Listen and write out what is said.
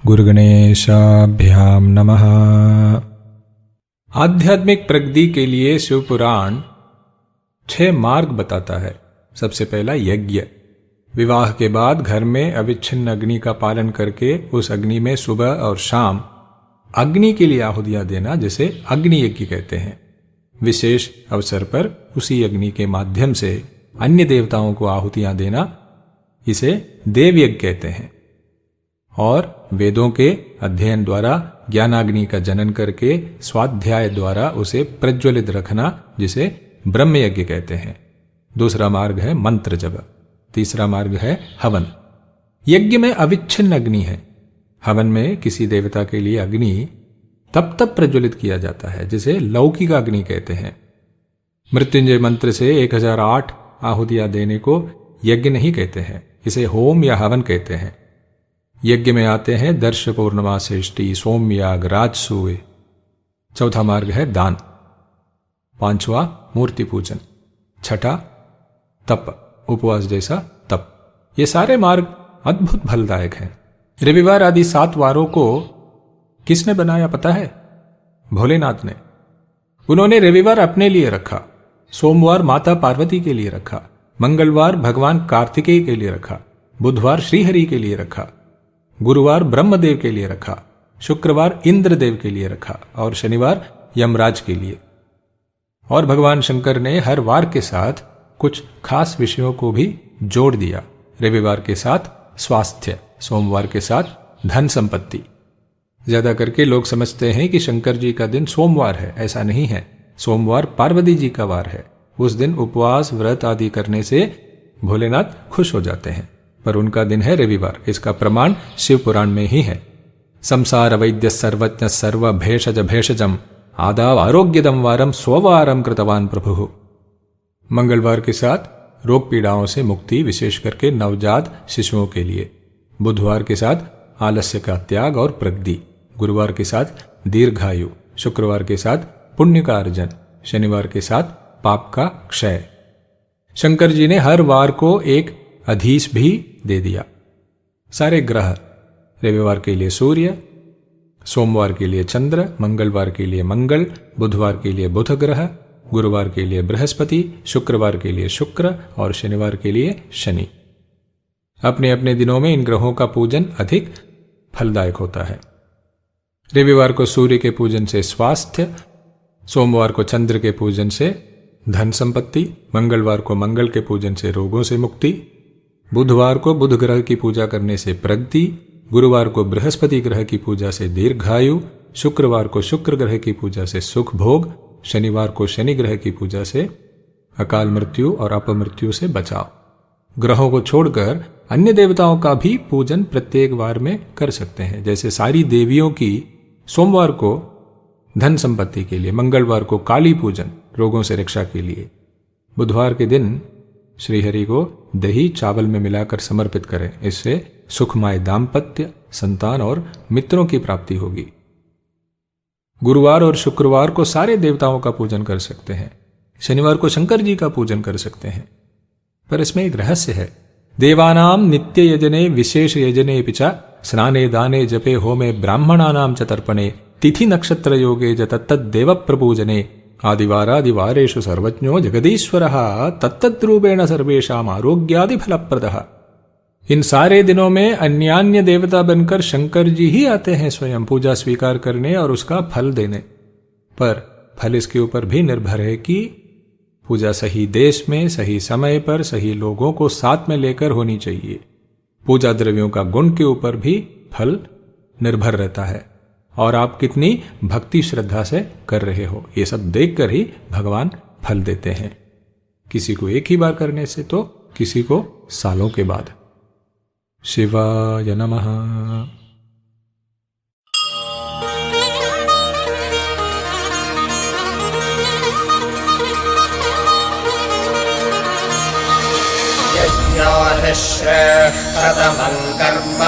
गुरुगणेशाभ्याम नमः। आध्यात्मिक प्रगति के लिए शिव पुराण 6 मार्ग बताता है। सबसे पहला यज्ञ। विवाह के बाद घर में अविच्छिन्न अग्नि का पालन करके उस अग्नि में सुबह और शाम अग्नि के लिए आहुतियां देना, जिसे अग्नि यज्ञ कहते हैं। विशेष अवसर पर उसी अग्नि के माध्यम से अन्य देवताओं को आहुतियां देना, इसे देव यज्ञ कहते हैं। और वेदों के अध्ययन द्वारा ज्ञानाग्नि का जनन करके स्वाध्याय द्वारा उसे प्रज्वलित रखना, जिसे ब्रह्म यज्ञ कहते हैं। दूसरा मार्ग है मंत्र जप। तीसरा मार्ग है हवन। यज्ञ में अविच्छिन्न अग्नि है। हवन में किसी देवता के लिए अग्नि तब प्रज्वलित किया जाता है, जिसे लौकिक अग्नि कहते हैं। मृत्युंजय मंत्र से 1008 आहुतियां देने को यज्ञ नहीं कहते हैं, इसे होम या हवन कहते हैं। यज्ञ में आते हैं दर्श, पूर्णमासेष्टि, सोमयाग, राजसूय। चौथा मार्ग है दान। पांचवा मूर्ति पूजन। छठा तप, उपवास जैसा तप। ये सारे मार्ग अद्भुत फलदायक हैं। रविवार आदि 7 वारों को किसने बनाया पता है? भोलेनाथ ने। उन्होंने रविवार अपने लिए रखा, सोमवार माता पार्वती के लिए रखा, मंगलवार भगवान कार्तिकेय के लिए रखा, बुधवार श्रीहरि के लिए रखा, गुरुवार ब्रह्मदेव के लिए रखा, शुक्रवार इंद्रदेव के लिए रखा और शनिवार यमराज के लिए। और भगवान शंकर ने हर वार के साथ कुछ खास विषयों को भी जोड़ दिया। रविवार के साथ स्वास्थ्य, सोमवार के साथ धन संपत्ति। ज्यादा करके लोग समझते हैं कि शंकर जी का दिन सोमवार है, ऐसा नहीं है। सोमवार पार्वती जी का वार है। उस दिन उपवास व्रत आदि करने से भोलेनाथ खुश हो जाते हैं, पर उनका दिन है रविवार। इसका प्रमाण शिव पुराण में ही है। संसार वैद्य सर्वज्ञ सर्व भेषज भेषजम आदाव आरोग्यदम वारम स्ववारम कृतवान प्रभु। मंगलवार के साथ रोग पीड़ाओं से मुक्ति, विशेष करके नवजात शिशुओं के लिए। बुधवार के साथ आलस्य का त्याग और प्रगति। गुरुवार के साथ दीर्घायु। शुक्रवार के साथ पुण्य का अर्जन। शनिवार के साथ पाप का क्षय। शंकर जी ने हर वार को एक अधीश भी दे दिया। सारे ग्रह, रविवार के लिए सूर्य, सोमवार के लिए चंद्र, मंगलवार के लिए मंगल, बुधवार के लिए बुध ग्रह, गुरुवार के लिए बृहस्पति, शुक्रवार के लिए शुक्र और शनिवार के लिए शनि। अपने अपने दिनों में इन ग्रहों का पूजन अधिक फलदायक होता है। रविवार को सूर्य के पूजन से स्वास्थ्य, सोमवार को चंद्र के पूजन से धन संपत्ति, मंगलवार को मंगल के पूजन से रोगों से मुक्ति, बुधवार को बुध ग्रह की पूजा करने से प्रगति, गुरुवार को बृहस्पति ग्रह की पूजा से दीर्घायु, शुक्रवार को शुक्र ग्रह की पूजा से सुख भोग, शनिवार को शनि ग्रह की पूजा से अकाल मृत्यु और अपमृत्यु से बचाव। ग्रहों को छोड़कर अन्य देवताओं का भी पूजन प्रत्येक वार में कर सकते हैं। जैसे सारी देवियों की सोमवार को धन संपत्ति के लिए, मंगलवार को काली पूजन रोगों से रक्षा के लिए, बुधवार के दिन श्रीहरि को दही चावल में मिलाकर समर्पित करें। इससे सुखमय दाम्पत्य, संतान और मित्रों की प्राप्ति होगी। गुरुवार और शुक्रवार को सारे देवताओं का पूजन कर सकते हैं। शनिवार को शंकर जी का पूजन कर सकते हैं। पर इसमें एक रहस्य है। देवानाम नित्य यजने विशेष यजने पिचा स्नाने दाने जपे होमे ब्राह्मणानाम च तर्पणे तिथि नक्षत्र योगे च तत्तद्देव प्रपूजने आदिवारादिवारेषु सर्वज्ञो जगदीश्वरः तत्तद्रूपेण सर्वेषाम आरोग्यादि फलप्रदः। इन सारे दिनों में अन्यान्य देवता बनकर शंकर जी ही आते हैं स्वयं पूजा स्वीकार करने और उसका फल देने। पर फल इसके ऊपर भी निर्भर है कि पूजा सही देश में, सही समय पर, सही लोगों को साथ में लेकर होनी चाहिए। पूजा द्रव्यों का गुण के ऊपर भी फल निर्भर रहता है और आप कितनी भक्ति श्रद्धा से कर रहे हो, ये सब देखकर ही भगवान फल देते हैं। किसी को एक ही बार करने से तो किसी को सालों के बाद। शिवाय नमः। यज्ञो हि श्रेष्ठतमं कर्म